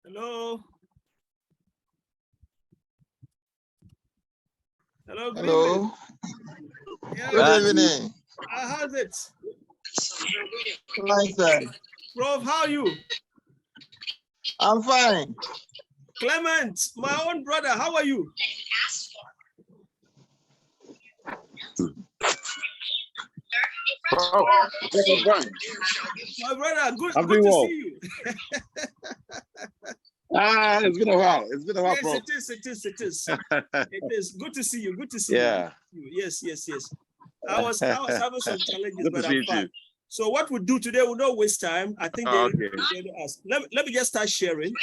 Hello. Hello. Good Hello. evening. Yeah, Good evening. how's it? Fine, sir. Prof, how are you? I'm fine. Clement, my own brother, how are you? Oh, fine. My brother, good I'm to doing well. see you. It's been a while. It's been a while, Yes, bro. it is. It is good to see you. Good to see Yeah. you. Yes. I was having some challenges, Good to but see I'm you fine. too. So what we do today, we'll not waste time. I think Oh, they okay. going to ask. Let me just start sharing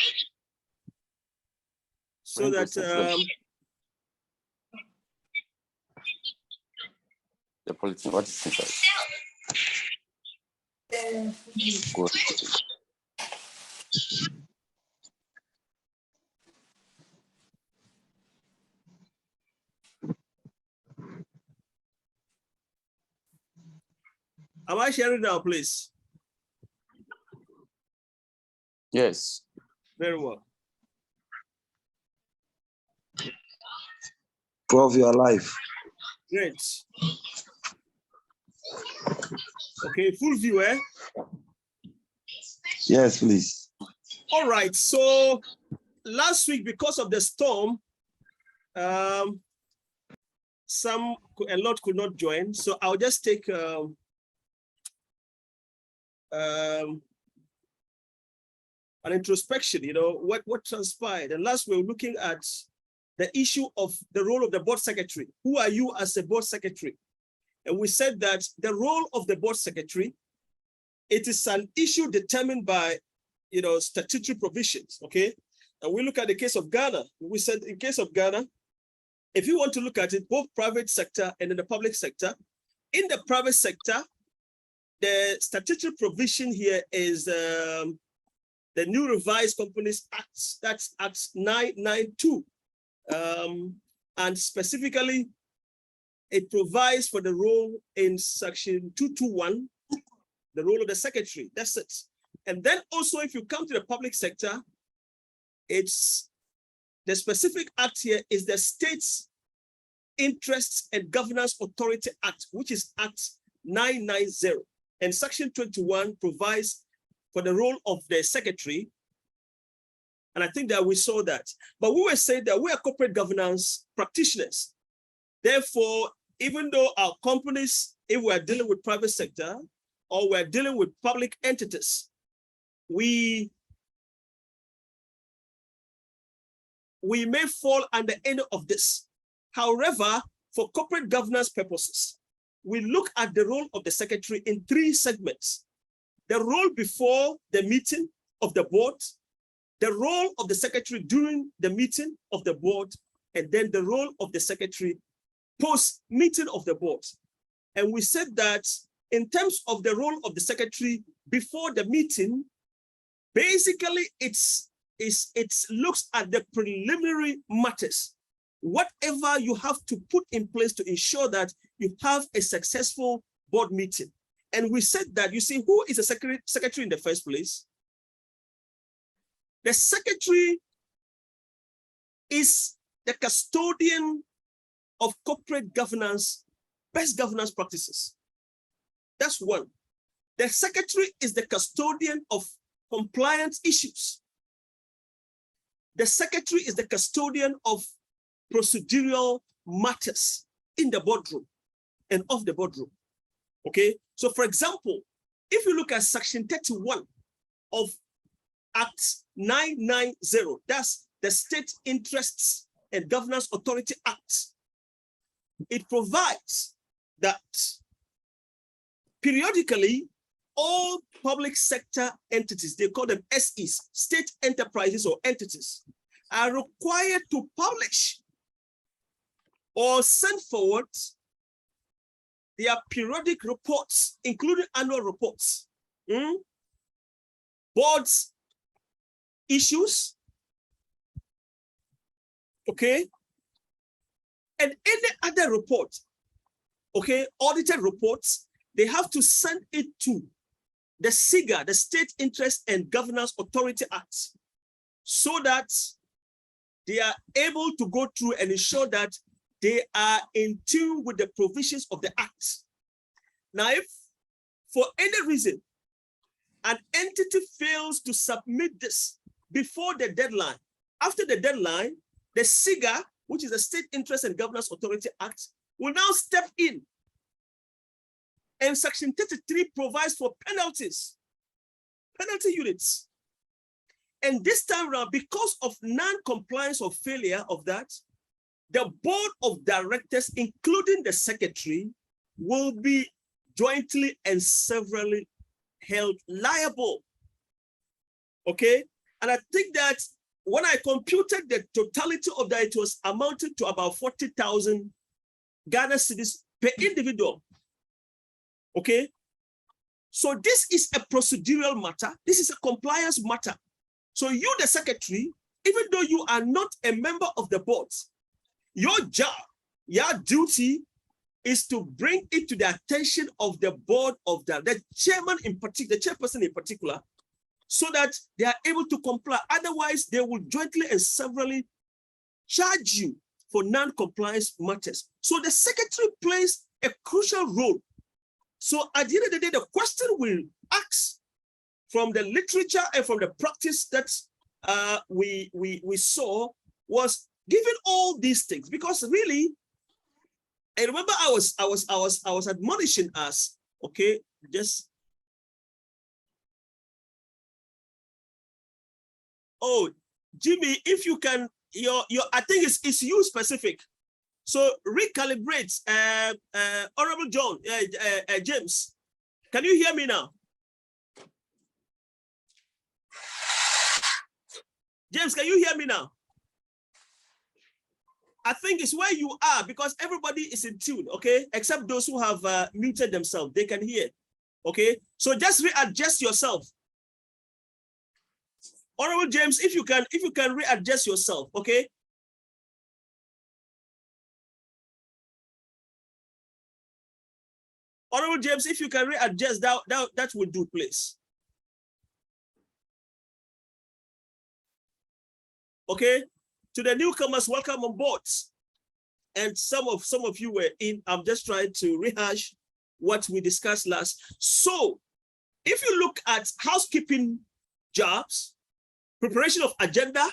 so Bring that this the politics. What is inside? Good. am I sharing now, please? Yes. Very well. Prof, your life. Great. Okay, full view, eh? Yes, please. All right. So last week, because of the storm, a lot could not join. So I'll just take an introspection. What transpired. And last we were looking at the issue of the role of the board secretary. Who are you as a board secretary? And we said that the role of the board secretary, it is an issue determined by, statutory provisions, okay? And we look at the case of Ghana. We said in case of Ghana, if you want to look at it, both private sector and in the public sector, in the private sector, the statutory provision here is the new revised Companies Act, that's Act 992. And specifically, it provides for the role in section 221, the role of the secretary, that's it. And then also, if you come to the public sector, it's the specific act here is the States Interests and Governance Authority Act, which is Act 990. And section 21 provides for the role of the secretary. And I think that we saw that. But we were saying that we are corporate governance practitioners. Therefore, even though our companies, if we're dealing with private sector or we're dealing with public entities, we may fall under any of this. However, for corporate governance purposes, we look at the role of the secretary in three segments. The role before the meeting of the board, the role of the secretary during the meeting of the board, and then the role of the secretary post-meeting of the board. And we said that in terms of the role of the secretary before the meeting, basically it looks at the preliminary matters, whatever you have to put in place to ensure that you have a successful board meeting. And we said that, you see, who is a secretary in the first place? The secretary is the custodian of corporate governance, best governance practices. That's one. The secretary is the custodian of compliance issues. The secretary is the custodian of procedural matters in the boardroom and off the boardroom. Okay, so for example, if you look at section 31 of Act 990, that's the State Interests and Governance Authority Act. It provides that periodically, all public sector entities, they call them SEs, state enterprises or entities, are required to publish or send forward their periodic reports, including annual reports, boards issues, okay, and any other report, okay, audited reports, they have to send it to the SIGA, the State Interest and Governance Authority Act. so that they are able to go through and ensure that they are in tune with the provisions of the Act. Now, if for any reason an entity fails to submit this before the deadline, after the deadline, the SIGA, which is the State Interest and Governance Authority Act, will now step in. And Section 33 provides for penalties, penalty units. And this time around, because of non-compliance or failure of that, the board of directors, including the secretary, will be jointly and severally held liable. Okay? And I think that when I computed the totality of that, it was amounted to about 40,000 Ghana cedis per individual. Okay? So this is a procedural matter. This is a compliance matter. So you, the secretary, even though you are not a member of the board, your job, your duty is to bring it to the attention of the board of the chairman in particular, the chairperson in particular, so that they are able to comply. Otherwise, they will jointly and severally charge you for non-compliance matters. So the secretary plays a crucial role. So at the end of the day, the question we'll ask from the literature and from the practice that we saw was, given all these things, because really, I remember I was admonishing us, okay, just, oh, Jimmy, if you can, your I think it's you specific. So recalibrate, Honorable John, James, can you hear me now? James, can you hear me now? I think it's where you are, because everybody is in tune, okay? Except those who have muted themselves, they can hear, okay? So just readjust yourself. Honorable James, if you can readjust yourself, okay? Honorable James, if you can readjust, that will do, please. Okay, to the newcomers, welcome on board. And some of you were in. I'm just trying to rehash what we discussed last. So, if you look at housekeeping jobs, preparation of agenda,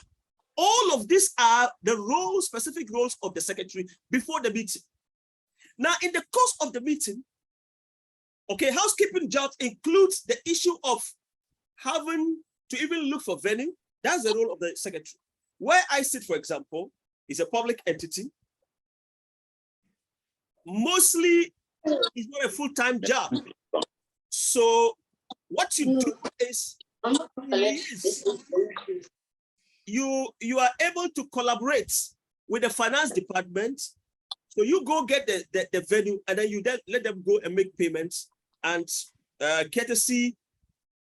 all of these are the roles, specific roles of the secretary before the meeting. Now, in the course of the meeting, okay, housekeeping jobs includes the issue of having to even look for venue. That's the role of the secretary. Where I sit, for example, is a public entity. Mostly, it's not a full-time job. So what you do is you are able to collaborate with the finance department. So you go get the venue, and then you let them go and make payments and courtesy,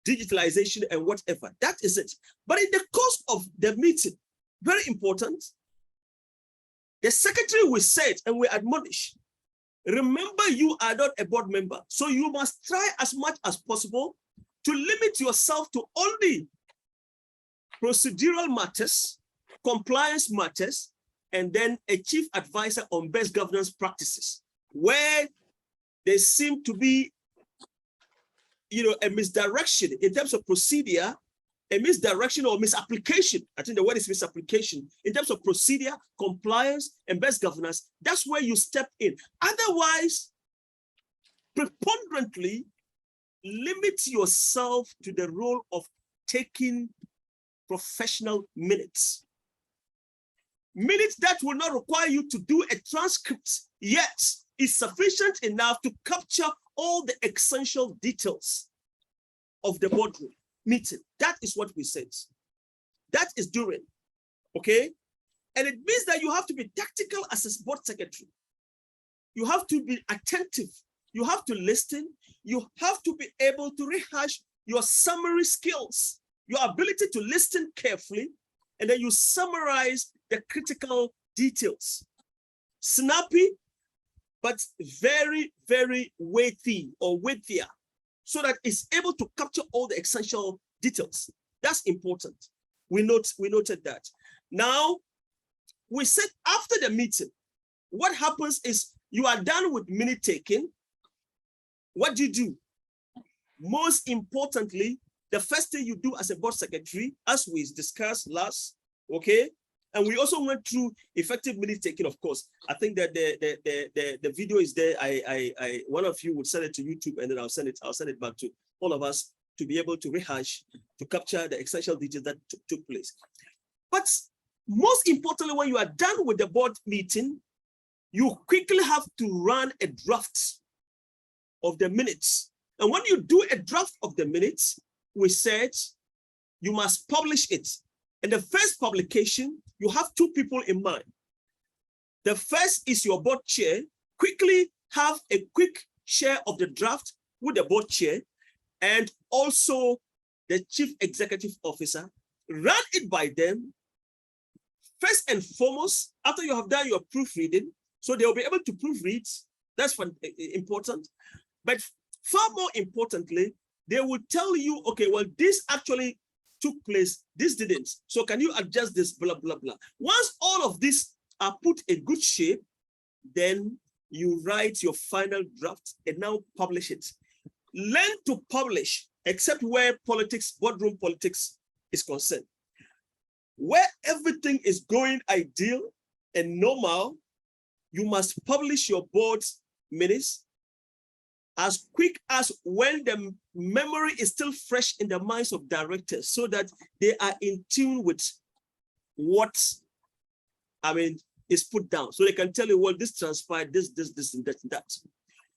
digitalization, and whatever. That is it. But in the course of the meeting, very important, the secretary will say it and will admonish. Remember, you are not a board member, so you must try as much as possible to limit yourself to only procedural matters, compliance matters, and then a chief advisor on best governance practices, where there seem to be, a misdirection in terms of procedure, a misdirection or misapplication. I think the word is misapplication in terms of procedure, compliance, and best governance. That's where you step in. Otherwise, preponderantly limit yourself to the role of taking professional minutes. Minutes that will not require you to do a transcript, yet is sufficient enough to capture all the essential details of the boardroom meeting. That is what we said. That is during, okay? And it means that you have to be tactical as a board secretary. You have to be attentive. You have to listen. You have to be able to rehash your summary skills, your ability to listen carefully, and then you summarize the critical details. Snappy, but very, very weighty or weightier, so that it's able to capture all the essential details. That's important. We noted that. Now, we said after the meeting, what happens is you are done with minute taking. What do? Most importantly, the first thing you do as a board secretary, as we discussed last, okay? And we also went through effective minute taking, of course. I think that the video is there. One of you would send it to YouTube, and then I'll send it back to all of us to be able to rehash, to capture the essential details that took place. But most importantly, when you are done with the board meeting, you quickly have to run a draft of the minutes. And when you do a draft of the minutes, we said you must publish it. And the first publication, you have two people in mind. The first is your board chair. Quickly have a quick share of the draft with the board chair and also the chief executive officer. Run it by them. First and foremost, after you have done your proofreading, so they'll be able to proofread. That's important. But far more importantly, they will tell you, okay, well, this actually took place, this didn't. So can you adjust this, blah, blah, blah. Once all of these are put in good shape, then you write your final draft and now publish it. Learn to publish, except where politics, boardroom politics is concerned. Where everything is going ideal and normal, you must publish your board's minutes as quick as when the memory is still fresh in the minds of directors, so that they are in tune with what, is put down. So they can tell you, well, this transpired, this, and that, and that.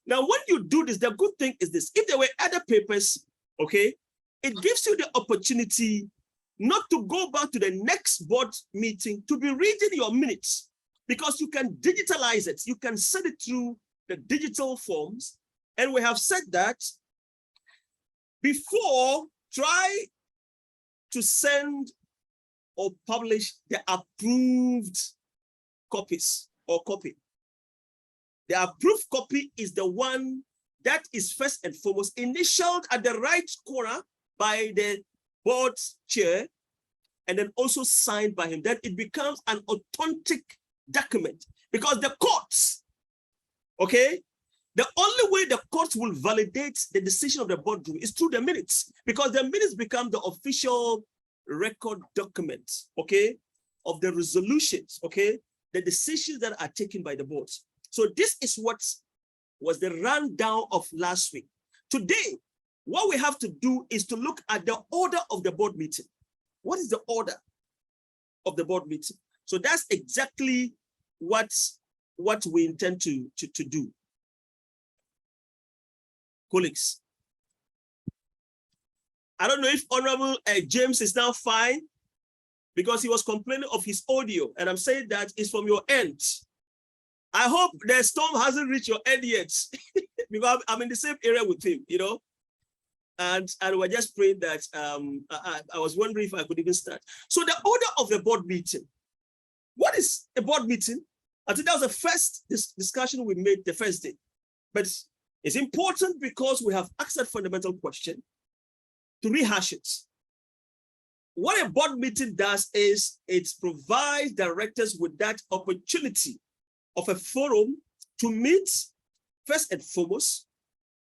Now, when you do this, the good thing is this. If there were other papers, okay, it gives you the opportunity not to go back to the next board meeting to be reading your minutes, because you can digitalize it. You can send it through the digital forms. And we have said that before, try to send or publish the approved copies or copy. The approved copy is the one that is first and foremost initialed at the right corner by the board chair and then also signed by him. Then it becomes an authentic document, because the courts, okay, the only way the courts will validate the decision of the boardroom is through the minutes, because the minutes become the official record document, okay, of the resolutions, okay, the decisions that are taken by the boards. So this is what was the rundown of last week. Today, what we have to do is to look at the order of the board meeting. What is the order of the board meeting? So that's exactly what we intend to do. Colleagues, I don't know if Honorable James is now fine, because he was complaining of his audio, and I'm saying that it's from your end. I hope the storm hasn't reached your end yet, because I'm in the same area with him, you know, and we're just praying that I was wondering if I could even start. So the order of the board meeting. What is a board meeting? I think that was the first discussion we made the first day, but it's important because we have asked that fundamental question to rehash it. What a board meeting does is it provides directors with that opportunity of a forum to meet, first and foremost,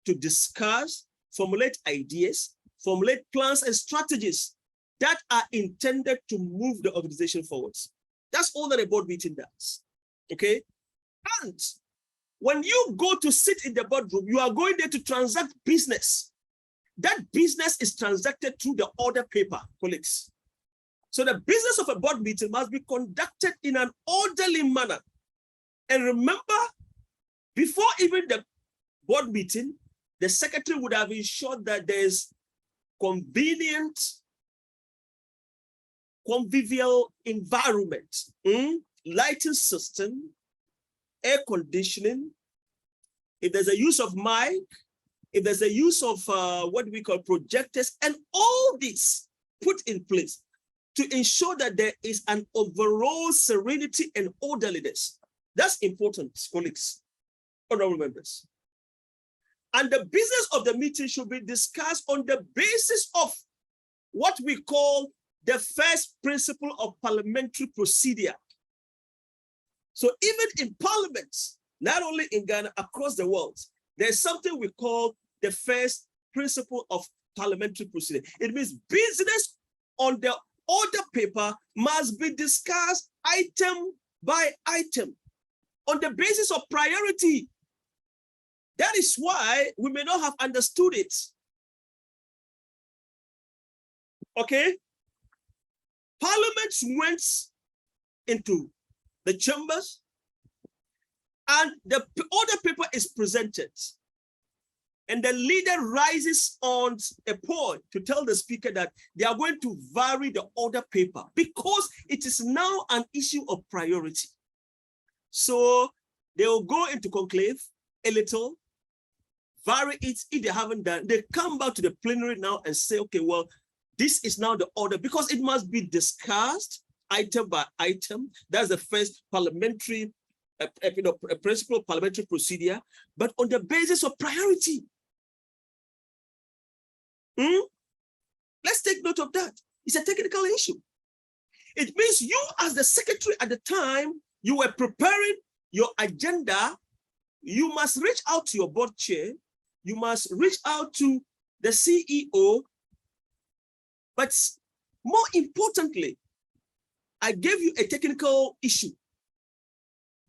to discuss, formulate ideas, formulate plans and strategies that are intended to move the organization forwards. That's all that a board meeting does, okay? And when you go to sit in the boardroom, you are going there to transact business. That business is transacted through the order paper, colleagues. So the business of a board meeting must be conducted in an orderly manner. And remember, before even the board meeting, the secretary would have ensured that there's convenient, convivial environment, lighting system, air conditioning, if there's a use of mic, if there's a use of what we call projectors, and all this put in place to ensure that there is an overall serenity and orderliness. That's important, colleagues, honorable members. And the business of the meeting should be discussed on the basis of what we call the first principle of parliamentary procedure. So even in parliaments, not only in Ghana, across the world, there's something we call the first principle of parliamentary procedure. It means business on the order paper must be discussed item by item on the basis of priority. That is why we may not have understood it. Okay? Parliament went into the chambers and the order paper is presented. And the leader rises on a point to tell the speaker that they are going to vary the order paper because it is now an issue of priority. So they will go into conclave a little, vary it. If they haven't done, they come back to the plenary now and say, okay, well, this is now the order because it must be discussed item by item. That's the first parliamentary principle of parliamentary procedure, but on the basis of priority. Let's take note of that. It's a technical issue. It means you as the secretary at the time, you were preparing your agenda, you must reach out to your board chair, you must reach out to the CEO, but more importantly, I gave you a technical issue.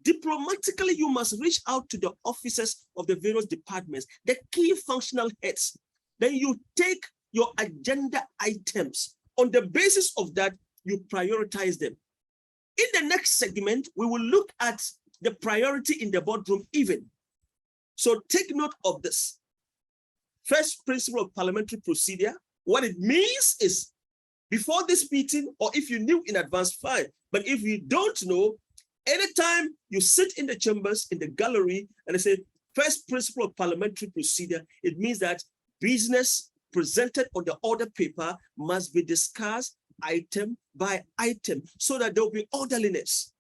Diplomatically, you must reach out to the officers of the various departments, the key functional heads. Then you take your agenda items. On the basis of that, you prioritize them. In the next segment, we will look at the priority in the boardroom even. So take note of this. First principle of parliamentary procedure, what it means is before this meeting, or if you knew in advance, fine. But if you don't know, anytime you sit in the chambers, in the gallery, and they say, first principle of parliamentary procedure, it means that business presented on the order paper must be discussed item by item so that there will be orderliness.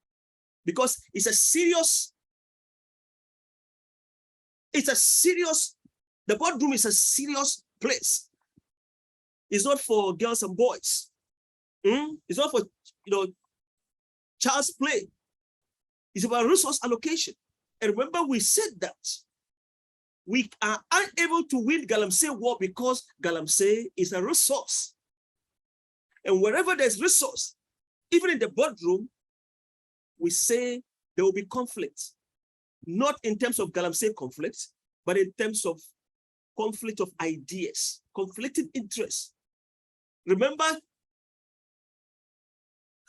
Because it's a serious, the boardroom is a serious place. It's not for girls and boys. It's not for, child's play. It's about resource allocation. And remember, we said that we are unable to win Galamsey war because Galamsey is a resource. And wherever there's resource, even in the boardroom, we say there will be conflict. Not in terms of Galamsey conflict, but in terms of conflict of ideas, conflicting interests. Remember,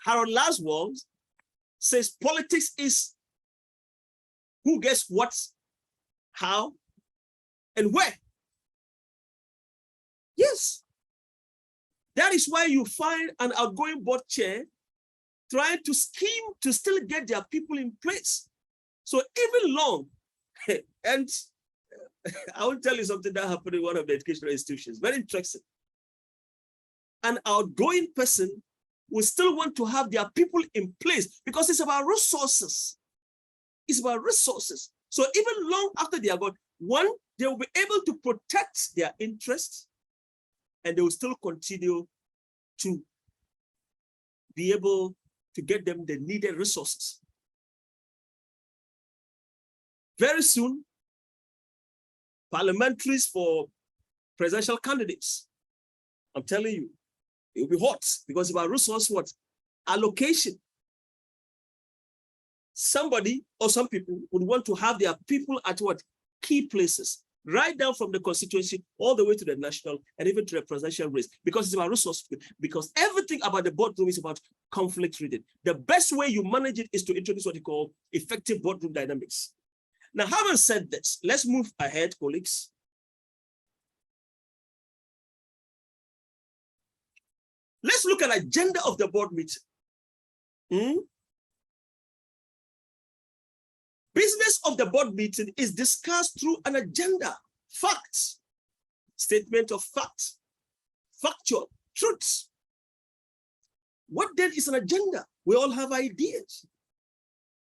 Harold Laswell says politics is who gets what, how, and where. Yes. That is why you find an outgoing board chair trying to scheme to still get their people in place. So even long, and I will tell you something that happened in one of the educational institutions, very interesting. An outgoing person will still want to have their people in place because it's about resources. It's about resources. So even long after they are gone, one, they will be able to protect their interests and they will still continue to be able to get them the needed resources. Very soon, parliamentaries for presidential candidates, I'm telling you, it will be hot because of our resource what? Allocation. Somebody or some people would want to have their people at what? Key places, right down from the constituency all the way to the national and even to the presidential race, because it's about resource, because everything about the boardroom is about conflict reading. The best way you manage it is to introduce what you call effective boardroom dynamics. Now, having said this, let's move ahead, colleagues. Let's look at agenda of the board meeting. Business of the board meeting is discussed through an agenda, facts, statement of facts, factual, truths. What then is an agenda? We all have ideas.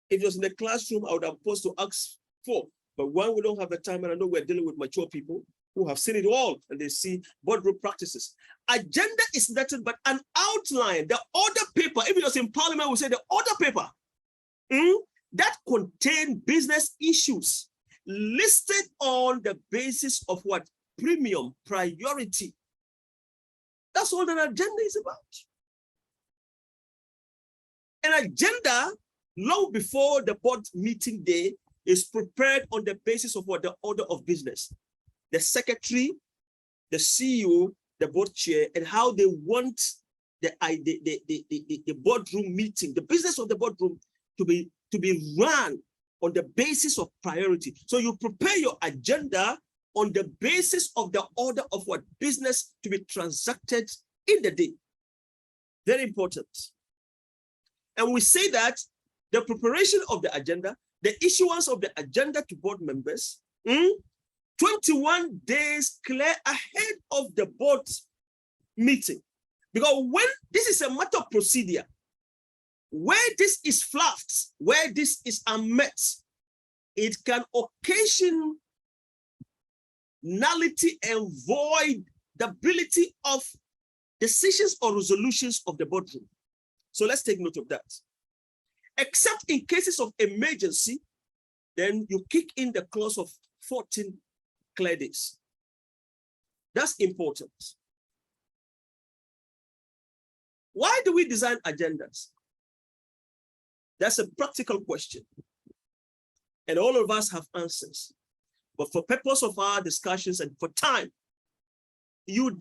If it was in the classroom, I would have posed to ask for, but one, we don't have the time, and I know we're dealing with mature people. who have seen it all and they see boardroom practices. Agenda is nothing but an outline, the order paper. If it was in Parliament, we say the order paper that contain business issues listed on the basis of what? Premium, priority. That's all an agenda is about. An agenda, long before the board meeting day, is prepared on the basis of what? The order of business. The secretary, the CEO, the board chair, and how they want the boardroom meeting, the business of the boardroom to be run on the basis of priority. So you prepare your agenda on the basis of the order of what? Business to be transacted in the day. Very important. And we say that the preparation of the agenda, the issuance of the agenda to board members, 21 days clear ahead of the board meeting. Because when this is a matter of procedure, where this is fluffed, where this is unmet, it can occasion nullity and void the ability of decisions or resolutions of the boardroom. So let's take note of that. Except in cases of emergency, then you kick in the clause of 14 clear days. That's important. Why do we design agendas? That's a practical question. And all of us have answers. But for purpose of our discussions and for time, you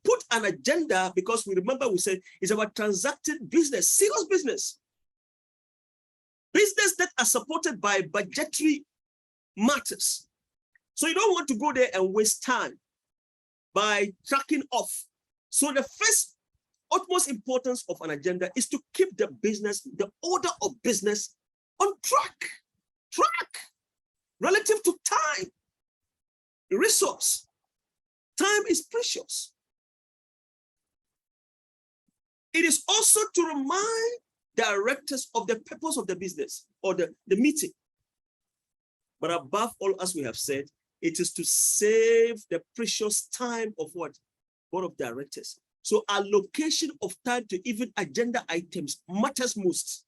put an agenda because we remember we said it's about transacted business, serious business. Business that are supported by budgetary matters. So you don't want to go there and waste time by tracking off. So the first utmost importance of an agenda is to keep the business, the order of business on track relative to time, resource. Time is precious. It is also to remind directors of the purpose of the business or the meeting. But above all, as we have said, it is to save the precious time of what? Board of directors. So allocation of time to even agenda items matters most.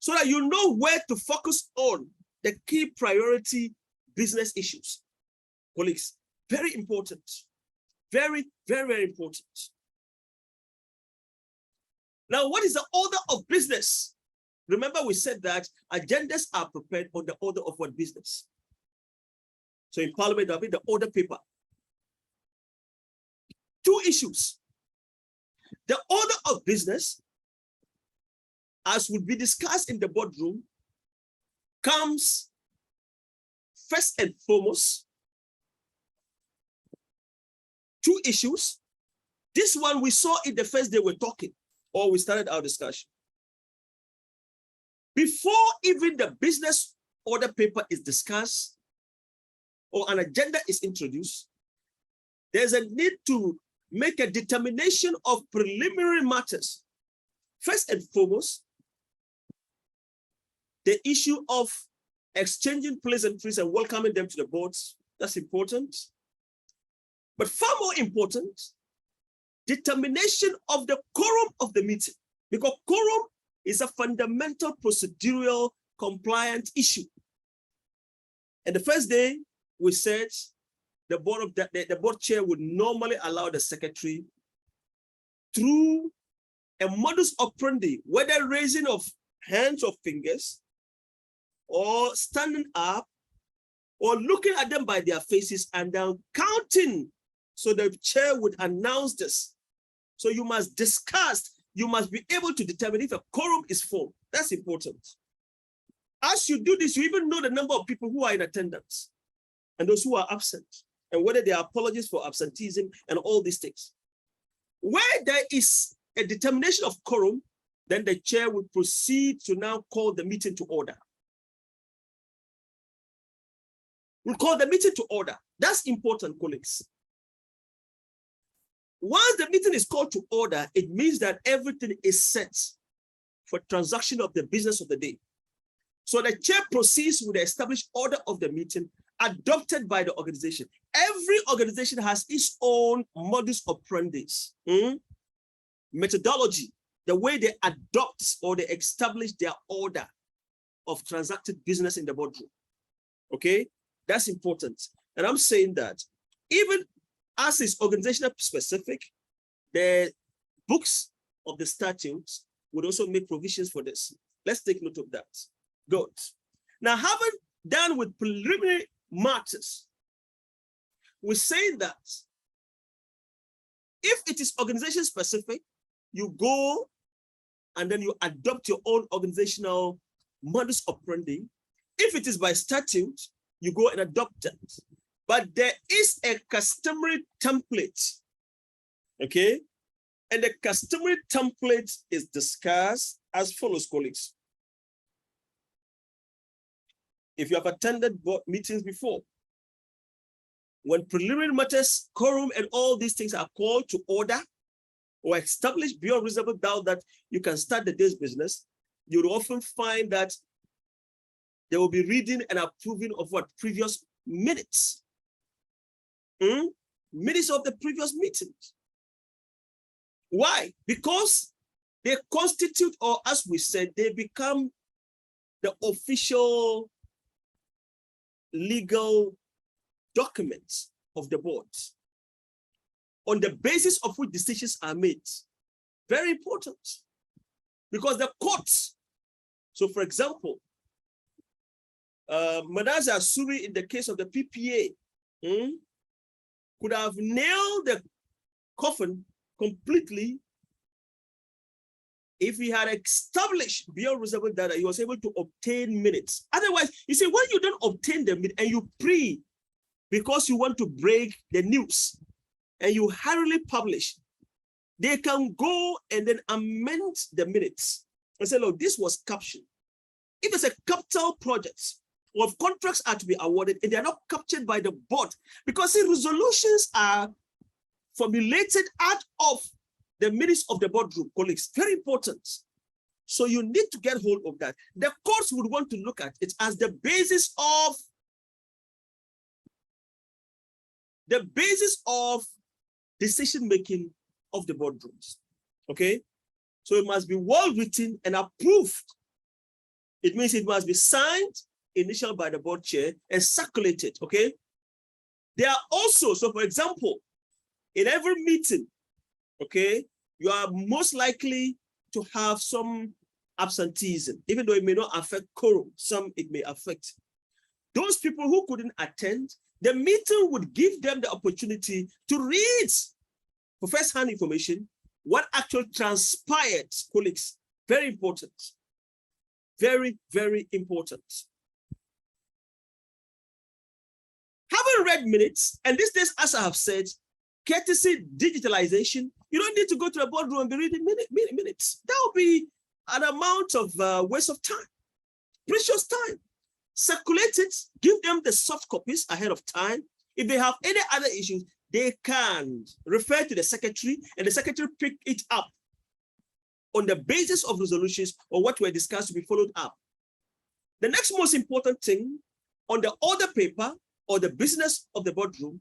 So that you know where to focus on the key priority business issues. Colleagues, very important. Very, very, very important. Now, what is the order of business? Remember, we said that agendas are prepared on the order of what business. So in Parliament, there'll be the order paper. Two issues. The order of business, as would be discussed in the boardroom, comes first and foremost. Two issues. This one we saw in the first day we're talking, or we started our discussion. Before even the business order paper is discussed or an agenda is introduced, there's a need to make a determination of preliminary matters. First and foremost, the issue of exchanging pleasantries and welcoming them to the boards. That's important. But far more important, determination of the quorum of the meeting, because quorum is a fundamental procedural compliant issue. And the first day we said the board chair would normally allow the secretary through a modus operandi, whether raising of hands or fingers, or standing up, or looking at them by their faces and then counting. So the chair would announce this. So you must discuss, you must be able to determine if a quorum is formed. That's important. As you do this, you even know the number of people who are in attendance and those who are absent, and whether there are apologies for absenteeism and all these things. Where there is a determination of quorum, then the chair will proceed to now call the meeting to order. We'll call the meeting to order. That's important, colleagues. Once the meeting is called to order, it means that everything is set for transaction of the business of the day. So the chair proceeds with the established order of the meeting adopted by the organization. Every organization has its own modus operandi, methodology, the way they adopt or they establish their order of transacted business in the boardroom. Okay, that's important. And I'm saying that even as is organizational specific, the books of the statutes would also make provisions for this. Let's take note of that. Good. Now, having done with preliminary matters, we say that if it is organization specific, you go and then you adopt your own organizational modus operandi. If it is by statute, you go and adopt that. But there is a customary template, okay? And the customary template is discussed as follows, colleagues. If you have attended board meetings before, when preliminary matters, quorum, and all these things are called to order or established beyond reasonable doubt that you can start the day's business, you will often find that they will be reading and approving of what? Previous minutes. Minutes of the previous meetings. Why? Because they constitute, or as we said, they become the official legal documents of the board, on the basis of which decisions are made. Very important. Because the courts, so for example, Manasseh Asuri in the case of the PPA could have nailed the coffin completely if he had established beyond reasonable doubt that he was able to obtain minutes. Otherwise, you see, when you don't obtain the minute and you pre because you want to break the news and you hurriedly publish, they can go and then amend the minutes and say, look, this was captioned. If it's a capital project, or if contracts are to be awarded and they are not captured by the board, because see, resolutions are formulated out of the minutes of the boardroom, colleagues, very important. So you need to get hold of that. The courts would want to look at it as the basis of decision-making of the boardrooms, okay? So it must be well written and approved. It means it must be signed, initialed by the board chair and circulated, okay? There are also, so for example, in every meeting, okay, you are most likely to have some absenteeism, even though it may not affect quorum, some it may affect. Those people who couldn't attend, the meeting would give them the opportunity to read for first-hand information what actually transpired, colleagues. Very important. Very, very important. Having read minutes, and these days, as I have said, courtesy digitalization, you don't need to go to a boardroom and be reading minutes. That will be an amount of waste of time, precious time. Circulate it, give them the soft copies ahead of time. If they have any other issues, they can refer to the secretary and the secretary pick it up on the basis of resolutions or what were discussed to be followed up. The next most important thing on the order paper or the business of the boardroom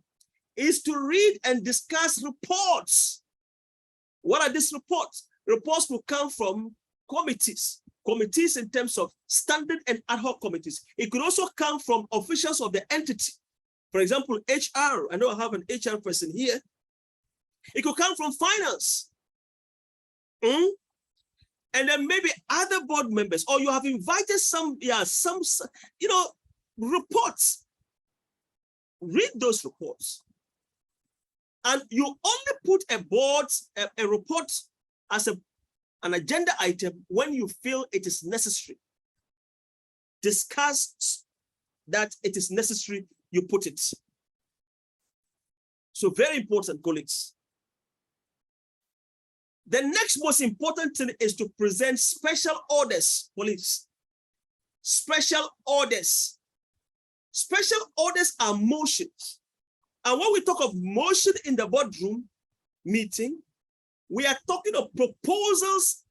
is to read and discuss reports. What are these reports? Reports will come from committees. Committees in terms of standard and ad hoc committees. It could also come from officials of the entity. For example, HR. I know I have an HR person here. It could come from finance. And then maybe other board members, or you have invited some reports. Read those reports. And you only put a report as an agenda item when you feel it is necessary. Discuss that it is necessary, you put it. So very important, colleagues. The next most important thing is to present special orders, colleagues. Special orders. Special orders are motions. And when we talk of motion in the boardroom meeting, we are talking of proposals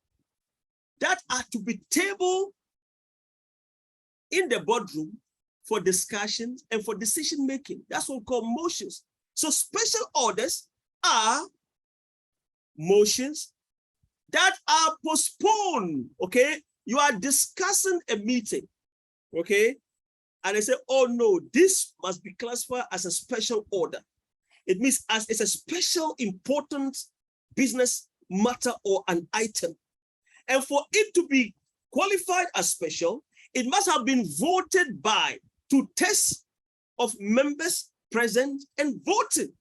that are to be tabled in the boardroom for discussion and for decision making. That's what we call motions. So special orders are motions that are postponed, okay? You are discussing a meeting, okay? And they say, oh no, this must be classified as a special order. It means as it's a special important business matter or an item. And for it to be qualified as special, it must have been voted by 2/3 of members present and voting.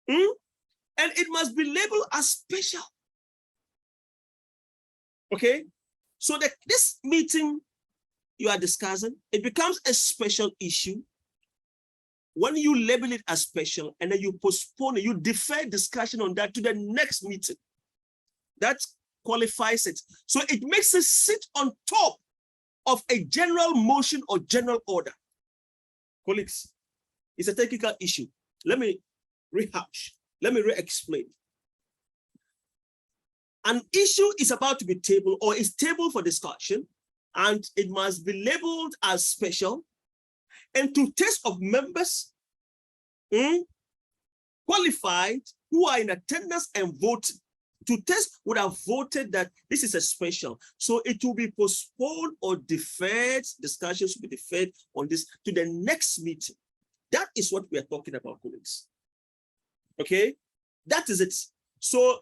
And it must be labeled as special. Okay, so that this meeting you are discussing, it becomes a special issue when you label it as special and then you postpone it, you defer discussion on that to the next meeting. That qualifies it. So it makes it sit on top of a general motion or general order. Colleagues, it's a technical issue. Let me rehash. Let me re-explain. An issue is about to be tabled or is tabled for discussion, and it must be labeled as special. And 2/3 of members qualified who are in attendance and voting, 2/3 would have voted that this is a special. So it will be postponed or deferred. Discussions will be deferred on this to the next meeting. That is what we are talking about, colleagues. Okay, that is it. So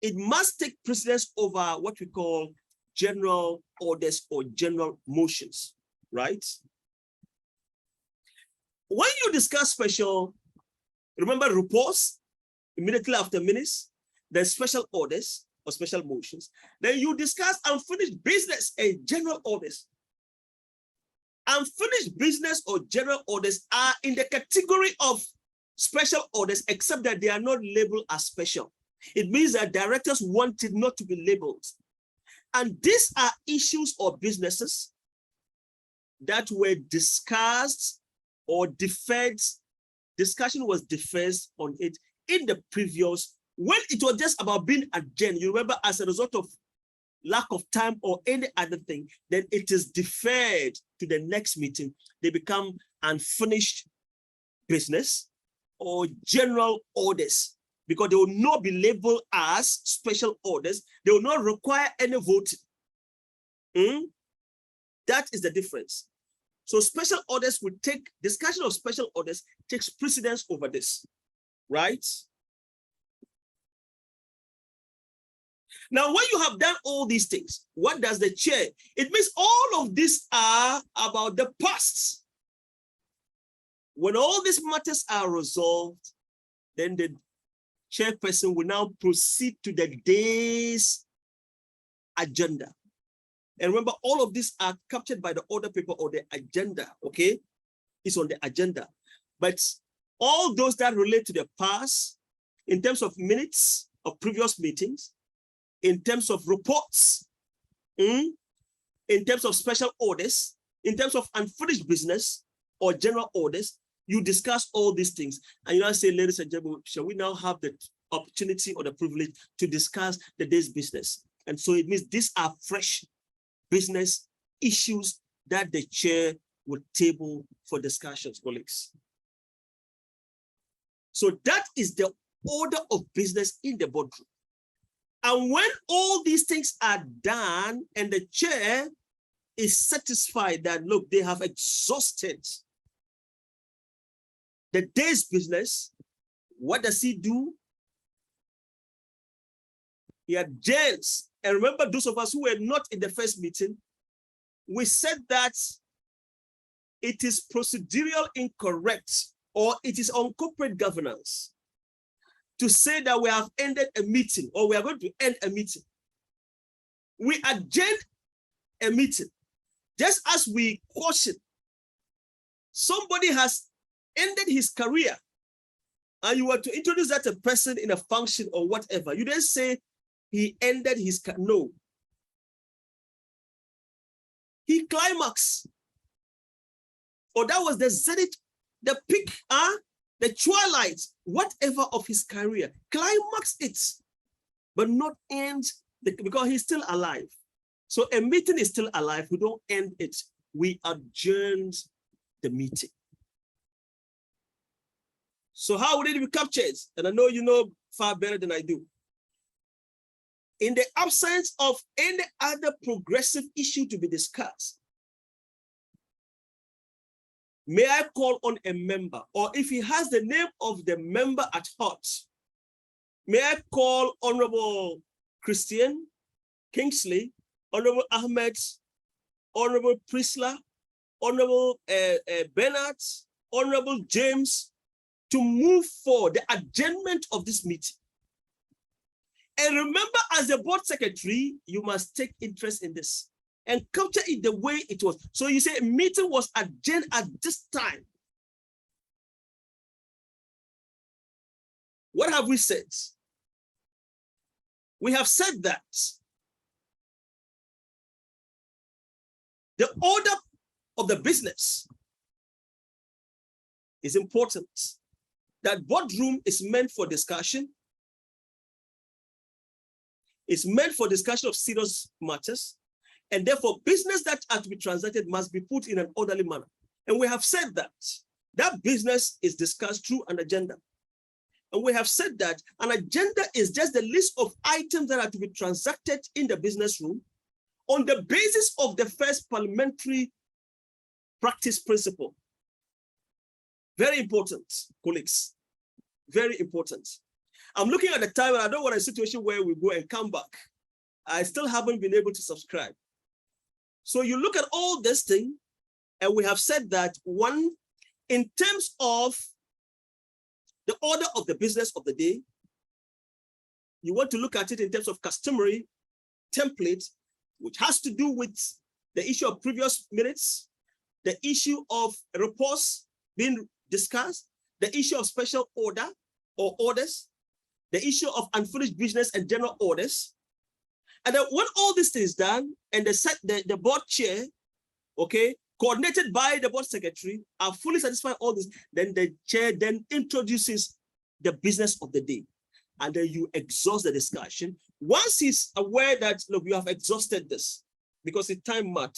it must take precedence over what we call general orders or general motions, right? When you discuss special, remember reports immediately after minutes, there's special orders or special motions. Then you discuss unfinished business and general orders. Unfinished business or general orders are in the category of special orders, except that they are not labeled as special. It means that directors wanted not to be labeled. And these are issues or businesses that were discussed or deferred. Discussion was deferred on it in the previous, when it was just about being adjourned. You remember, as a result of lack of time or any other thing, then it is deferred to the next meeting. They become unfinished business or general orders, because they will not be labeled as special orders. They will not require any voting. That is the difference. So special orders will take, discussion of special orders takes precedence over this, right? Now, when you have done all these things, what does the chair? It means all of these are about the past. When all these matters are resolved, then the chairperson will now proceed to the day's agenda. And remember, all of these are captured by the order paper or the agenda, okay? It's on the agenda. But all those that relate to the past, in terms of minutes of previous meetings, in terms of reports, in terms of special orders, in terms of unfinished business or general orders, you discuss all these things. And you now say, ladies and gentlemen, shall we now have the opportunity or the privilege to discuss the day's business? And so it means these are fresh business issues that the chair would table for discussions, colleagues. So that is the order of business in the boardroom. And when all these things are done and the chair is satisfied that, look, they have exhausted the day's business, what does he do? He adjourns. And remember, those of us who were not in the first meeting, we said that it is procedural incorrect, or it is on corporate governance to say that we have ended a meeting or we are going to end a meeting. We adjourned a meeting, just as we caution somebody has ended his career and you were to introduce that a person in a function or whatever. You didn't say he ended his career. No. He climaxed. Or that was the zenith, the peak, the twilight, whatever of his career. Climax it, but not end, because he's still alive. So a meeting is still alive. We don't end it. we adjourned the meeting. So how would it be captured? And I know you know far better than I do. In the absence of any other progressive issue to be discussed, may I call on a member, or if he has the name of the member at heart, may I call Honorable Christian, Kingsley, Honorable Ahmed, Honorable Prisla, Honorable Bernard, Honorable James, to move for the adjournment of this meeting. And remember, as the board secretary, you must take interest in this and capture it the way it was. So you say a meeting was adjourned at this time. What have we said? We have said that the order of the business is important. That boardroom is meant for discussion. It's meant for discussion of serious matters. And therefore, business that are to be transacted must be put in an orderly manner. And we have said that that business is discussed through an agenda. And we have said that an agenda is just the list of items that are to be transacted in the business room on the basis of the first parliamentary practice principle. Very important, colleagues. Very important. I'm looking at the time and I don't want a situation where we go and come back. I still haven't been able to subscribe. So you look at all this thing, and we have said that one, in terms of the order of the business of the day, you want to look at it in terms of customary template, which has to do with the issue of previous minutes, the issue of reports being discussed, the issue of special order or orders, the issue of unfinished business and general orders. And then when all this is done and the board chair, okay, coordinated by the board secretary, are fully satisfied all this, then the chair then introduces the business of the day. And then you exhaust the discussion. Once he's aware that, look, you have exhausted this, because the time matters.